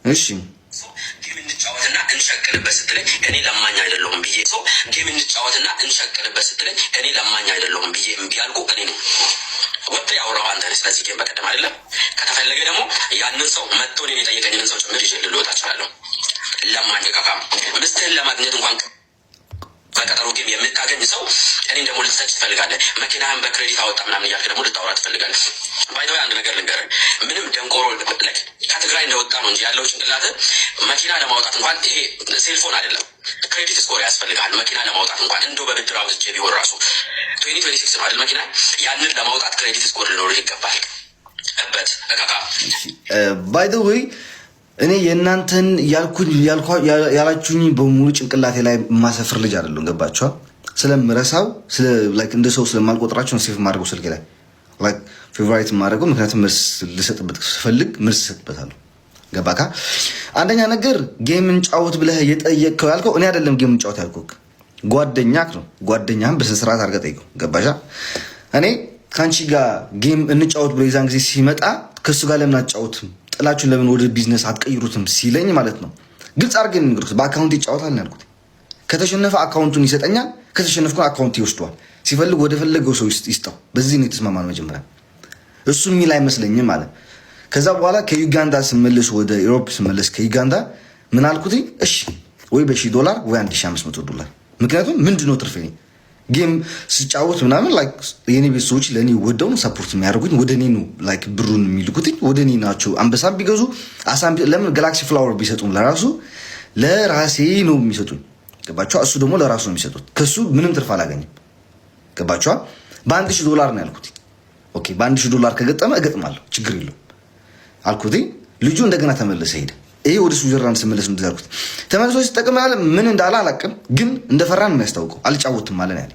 እሺ ጌም እንጫወትና እንሸቅልበት ስትለኝ እኔ ለማኝ አይደለሁም ብዬ ጌም እንጫወትና እንሸቅልበት ስትለኝ እኔ ለማኝ አይደለሁም ብዬ እምቢ አልኩ። እኔ ነው ወጥ ያወራው አንተ ነህ። ስለዚህ ጌም በቀደም አይደለም። ከተፈለገ ደግሞ ያንን ሰው መጥቶ እኔን የጠየቀኝን ሰው ጭምር ይዤ ልወጣ እችላለሁ። ለማኝ ከካም ምስትህን ለማግኘት እንኳን በቀጠሮ ጌም የምታገኝ ሰው እኔን ደግሞ ልትሰጭ ትፈልጋለህ። መኪናህን በክሬዲት አወጣ ምናምን እያልክ ደግሞ ልታወራ ትፈልጋለህ። ባይተው አንድ ነገር ልንገርህ፣ ምንም ደንቆሮ ከትግራይ እንደወጣ ነው እንጂ ያለው ጭንቅላት መኪና ለማውጣት እንኳን ይሄ ሴልፎን አይደለም ክሬዲት ስኮር ያስፈልጋል። መኪና ለማውጣት እንኳን እንደው በብድር አውጥቼ ቢሆን ራሱ 2026 ነው አይደል? መኪና ያንን ለማውጣት ክሬዲት ስኮር ሊኖርህ ይገባል። እበት እካካ ባይ ዘ ዌይ እኔ የእናንተን ያላችሁኝ በሙሉ ጭንቅላቴ ላይ የማሰፍር ልጅ አይደለም። ገባችኋ? ስለምረሳው እንደ ሰው ስለማልቆጥራቸው ሴፍ ማድረገው ስልኬ ላይ ፌቨራይት ማድረገው፣ ምክንያቱም መልስ ልሰጥበት ስፈልግ መልስ ልሰጥበታለሁ። ገባካ? አንደኛ ነገር ጌም እንጫወት ብለህ የጠየቅከው ያልከው እኔ አይደለም። ጌም እንጫወት ያልኩህ ጓደኛክ ነው። ጓደኛህን በስነስርዓት አድርገህ ጠይቀው። ገባሻ? እኔ ከአንቺ ጋር ጌም እንጫወት ብሎ የዛን ጊዜ ሲመጣ ከእሱ ጋር ለምን አትጫወትም፣ ጥላችሁን ለምን ወደ ቢዝነስ አትቀይሩትም ሲለኝ ማለት ነው ግልጽ አድርገን ንገሩት። በአካውንት ይጫወታል ያልኩት። ከተሸነፈ አካውንቱን ይሰጠኛል፣ ከተሸነፍኩ አካውንት ይወስዷል። ሲፈልግ ወደ ፈለገው ሰው ይስጠው። በዚህ ነው የተስማማነው መጀመሪያ። እሱ የሚል አይመስለኝም ማለት። ከዛ በኋላ ከዩጋንዳ ስመለስ ወደ ኢሮፕ ስመለስ ከዩጋንዳ ምን አልኩት? እሺ ወይ $1000 ወይ $1500። ምክንያቱም ምንድነው ትርፌ ጌም ስጫወት ምናምን የኔ ቤተሰቦች ለእኔ ወደው ነው ሰፖርት የሚያደርጉኝ። ወደ እኔ ነው ብሩን የሚልኩትኝ ወደ እኔ ናቸው። አንበሳም ቢገዙ ለምን ጋላክሲ ፍላወር ቢሰጡም ለራሴ ነው የሚሰጡኝ። ገባችኋ? እሱ ደግሞ ለራሱ ነው የሚሰጡት። ከሱ ምንም ትርፍ አላገኝም። ገባችኋ? $1000 ነው ያልኩት። ኦኬ $1000 ከገጠመ እገጥማለሁ፣ ችግር የለውም አልኩት። ልጁ እንደገና ተመለሰ ሄደ። ይሄ ወደ ስዊዘርላንድ ስመለስ እንደዛ አልኩት። ተመልሶ ሲጠቅም ያለ ምን እንዳለ አላውቅም፣ ግን እንደፈራን ነው የሚያስታውቀው። አልጫወትም ማለት ያለ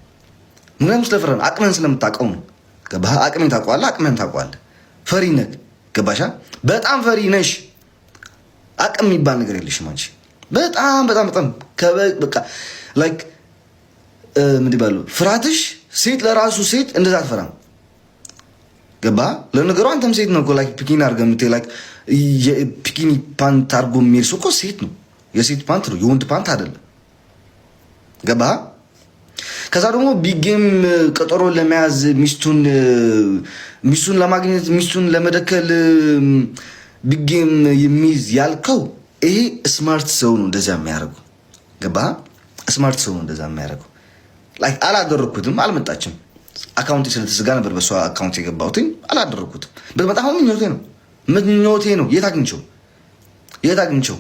ምክንያቱም ስለፈራን አቅምህን ስለምታውቀው ነው። ገባህ? አቅምህን ታውቀዋለህ፣ አቅምህን ታውቀዋለህ። ፈሪ ነህ። ገባሻ? በጣም ፈሪ ነሽ። አቅም የሚባል ነገር የለሽም አንቺ። በጣም በጣም በጣም በቃ ምን ይባሉ ፍርሃትሽ ሴት ለራሱ ሴት እንደዛ አትፈራም። ገባ? ለነገሩ አንተም ሴት ነው እኮ ፒኪን አድርገህ የምትሄድ ፒኪኒ ፓንት አድርጎ የሚሄድ ሰው እኮ ሴት ነው። የሴት ፓንት ነው፣ የወንድ ፓንት አይደለም። ገባ? ከዛ ደግሞ ቢጌም ቀጠሮ ለመያዝ ሚስቱን ለማግኘት ሚስቱን ለመደከል ቢጌም የሚይዝ ያልከው ይሄ ስማርት ሰው ነው እንደዛ የሚያደርገው። ገባ? ስማርት ሰው ነው እንደዛ የሚያደርገው። አላደረኩትም፣ አልመጣችም። አካውንቴ ስለተዘጋ ነበር በሷ አካውንት የገባሁትኝ። አላደረኩትም። በጣም ምኞቴ ነው። የት አግኝቸው?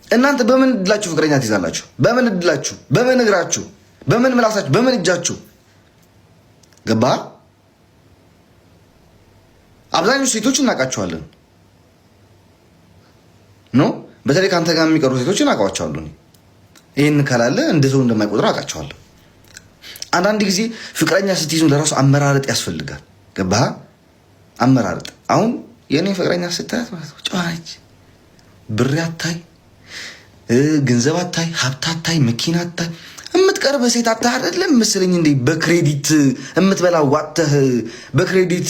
እናንተ በምን እድላችሁ ፍቅረኛ ትይዛላችሁ? በምን እድላችሁ? በምን እግራችሁ? በምን ምላሳችሁ? በምን እጃችሁ? ገባ? አብዛኞቹ ሴቶች እናውቃቸዋለን ነው። በተለይ ከአንተ ጋር የሚቀሩ ሴቶችን አውቃቸዋለሁ። ይህን ካላለ እንደ ሰው እንደማይቆጥር አውቃቸዋለሁ። አንዳንድ ጊዜ ፍቅረኛ ስትይዙ ለራሱ አመራረጥ ያስፈልጋል። ገባህ? አመራረጥ። አሁን የእኔ ፍቅረኛ ስታያት ማለት ነው ጨዋች፣ ብር አታይ፣ ገንዘብ አታይ፣ ሀብት አታይ፣ መኪና አታይ፣ የምትቀርበ ሴት አታይ አይደለም መሰለኝ እንዴ በክሬዲት የምትበላ ዋጥተህ በክሬዲት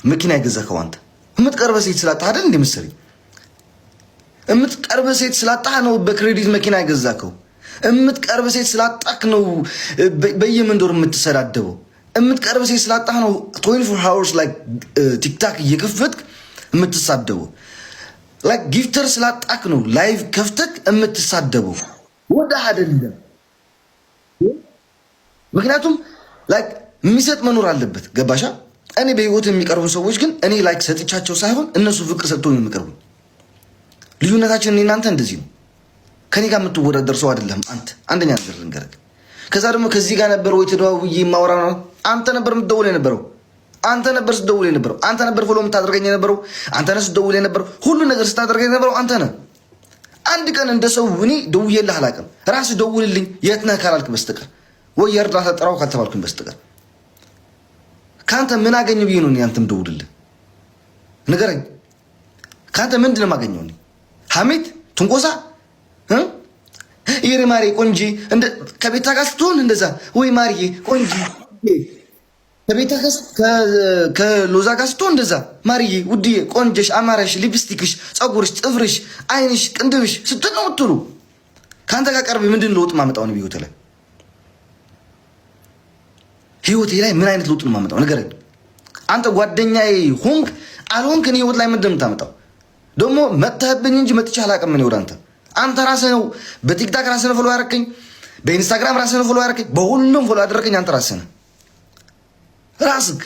መኪና የገዛከው አንተ የምትቀርበ ሴት ስላጣህ አይደል እንዴ መሰለኝ። የምትቀርበ ሴት ስላጣህ ነው በክሬዲት መኪና የገዛከው። የምትቀርብ ሴት ስላጣክ ነው በየመንደሩ የምትሰዳደበው። የምትቀርብ ሴት ስላጣህ ነው 24 hours ቲክታክ እየከፈትክ የምትሳደበው። ጊፍተር ስላጣክ ነው ላይቭ ከፍተክ የምትሳደበው። ወደ አይደለም። ምክንያቱም የሚሰጥ መኖር አለበት። ገባሻ? እኔ በህይወት የሚቀርቡ ሰዎች ግን እኔ ሰጥቻቸው ሳይሆን እነሱ ፍቅር ሰጥተው የሚቀርቡ። ልዩነታችን እኔ እናንተ እንደዚህ ነው። ከኔ ጋር የምትወዳደር ሰው አይደለም አንተ። አንደኛ ነገር ልንገርህ። ከዛ ደግሞ ከዚህ ጋር ነበር ወይ ተደዋውዬ የማወራ ነው። አንተ ነበር የምትደውል የነበረው። አንተ ነበር ስትደውል የነበረው። አንተ ነበር ፎሎ የምታደርገኝ የነበረው። አንተ ነህ ስትደውል የነበረው። ሁሉ ነገር ስታደርገኝ የነበረው አንተ ነህ። አንድ ቀን እንደ ሰው እኔ ደውዬልህ አላውቅም። ራስህ ደውልልኝ የት ነህ ካላልክ በስተቀር ወይ የእርዳታ ጥራው ካልተባልኩኝ በስተቀር ከአንተ ምን አገኘ ብዬ ነው አንተም ደውልልህ ንገረኝ። ከአንተ ምንድን ነው የማገኘው? ሐሜት፣ ትንቆሳ ይሄ ማሪ ቆንጂ ከቤታ ጋር ስትሆን እንደዛ ወይ ማሪዬ ቆንጂ ከሎዛ ጋር ስትሆን እንደዛ ማርዬ፣ ውድዬ፣ ቆንጀሽ፣ አማረሽ፣ ሊፕስቲክሽ፣ ፀጉርሽ፣ ጥፍርሽ፣ አይንሽ፣ ቅንድብሽ ስትል ነው የምትሉ። ከአንተ ጋር ቀርቤ ምንድን ለውጥ ማመጣው ነው? ህይወቴ ላይ ምን አይነት ለውጥ ነው ማመጣው? ንገረኝ። አንተ ጓደኛዬ ሆንክ አልሆንክ እኔ ህይወት ላይ ምንድን ነው የምታመጣው? ደግሞ መጥተህብኝ እንጂ መጥቼ አላውቅም። እኔ ወደ አንተ ራስህ ነው በቲክታክ ራስህ ነው ፎሎ ያደረከኝ፣ በኢንስታግራም ራስህ ነው ፎሎ ያደረከኝ፣ በሁሉም ፎሎ ያደረከኝ አንተ ራስህ ነህ። ራስህ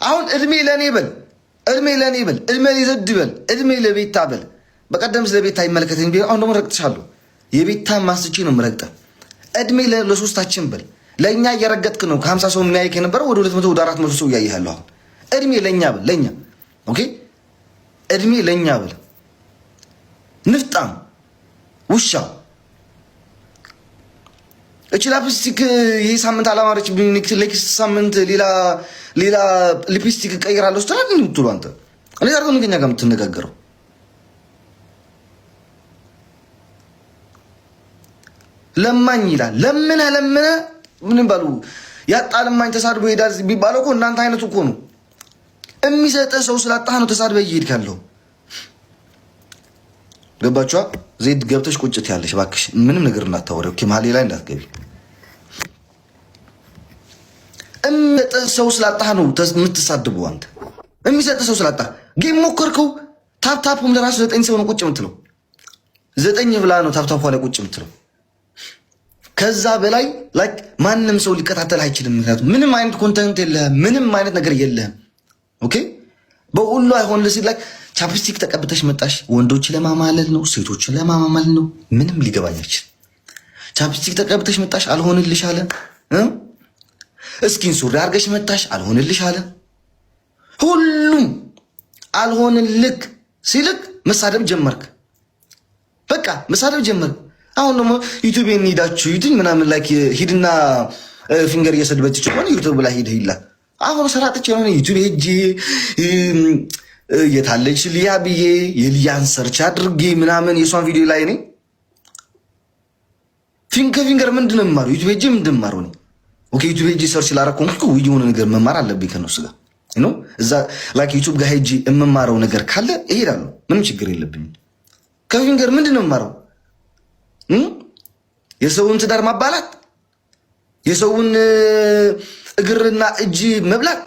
አሁን እድሜ ለኔ በል፣ እድሜ ለዘድ በል፣ እድሜ ለቤታ በል። በቀደም ስለ ቤታ ይመለከተኝ ቢሆን አሁን ደግሞ ረግጥሻለሁ። የቤታ ማስጪ ነው የምረግጠህ። እድሜ ለሶስታችን በል። ለእኛ እየረገጥክ ነው። ከ50 ሰው የሚያይክ የነበረው ወደ 200 ወደ 400 ሰው እያየሃለሁ። አሁን እድሜ ለእኛ በል፣ ለእኛ ኦኬ፣ እድሜ ለእኛ በል። ንፍጣም ውሻ እቺ ላፕስቲክ ይሄ ሳምንት አላማረች ኔክስት ሳምንት ሌላ ሊፕስቲክ እቀይራለሁ ስትላት ምን ትሉ አንተ? እኔ ዛሬ ነው ከኛ ጋር የምትነጋገረው። ለማኝ ይላል። ለምነ ምን ባሉ ያጣ ለማኝ ተሳድቦ ይሄዳል ቢባለው እኮ እናንተ አይነቱ እኮ ነው። የሚሰጥህ ሰው ስላጣህ ነው ተሳድበህ እየሄድክ ያለው። ገባችኋ? ዜድ ገብተሽ ቁጭት ያለሽ እባክሽ ምንም ነገር እንዳታወሪ ኦኬ? መሀሌ ላይ እንዳትገቢ። የሚሰጥህ ሰው ስላጣህ ነው የምትሳድበው አንተ። የሚሰጥህ ሰው ስላጣህ ጌም ሞከርከው። ታፕታፑም ለራሱ 9 ሰው ነው ቁጭ የምትለው። 9 ብላ ነው ታፕታፑ ላይ ቁጭ የምትለው። ከዛ በላይ ላይክ ማንም ሰው ሊከታተል አይችልም። ምክንያቱም ምንም አይነት ኮንተንት የለህም፣ ምንም አይነት ነገር የለህም። ኦኬ በሁሉ አይሆንልህ ሲል ላይክ ቻፕስቲክ ተቀብተሽ መጣሽ። ወንዶች ለማማለል ነው፣ ሴቶችን ለማማለል ነው። ምንም ሊገባኝ አይችልም። ቻፕስቲክ ተቀብተሽ መጣሽ፣ አልሆንልሽ አለ። እስኪን ሱሪ አድርገሽ መጣሽ፣ አልሆንልሽ አለ። ሁሉም አልሆንልክ ሲልክ መሳደብ ጀመርክ። በቃ መሳደብ ጀመርክ። አሁን ደግሞ ዩቲዩብ ሄዳችሁ ዩቲዩብ ምናምን ላይክ ሂድና ፊንገር እየሰድበት ይችላል። ዩቲዩብ ላይ ሂድ ይላል። አሁን ሰራጥቼ ነው ዩቲዩብ ሄጄ የታለች ሊያ ብዬ የሊያን ሰርች አድርጌ ምናምን የሷን ቪዲዮ ላይ እኔ ፊንገር ምንድን ነው የምማረው? ዩቲዩብ ሄጄ ምንድን ነው የምማረው ነው? ኦኬ ዩቲዩብ ሄጄ ሰርች ላደረኩ እኮ የሆነ ነገር መማር አለብኝ ከነሱ ጋር ነው። እዛ ላይክ ዩቲዩብ ጋር ሄጄ የምማረው ነገር ካለ እሄዳለሁ። ምንም ችግር የለብኝም። ከፊንገር ምንድን ነው የምማረው? የሰውን ትዳር ማባላት፣ የሰውን እግርና እጅ መብላት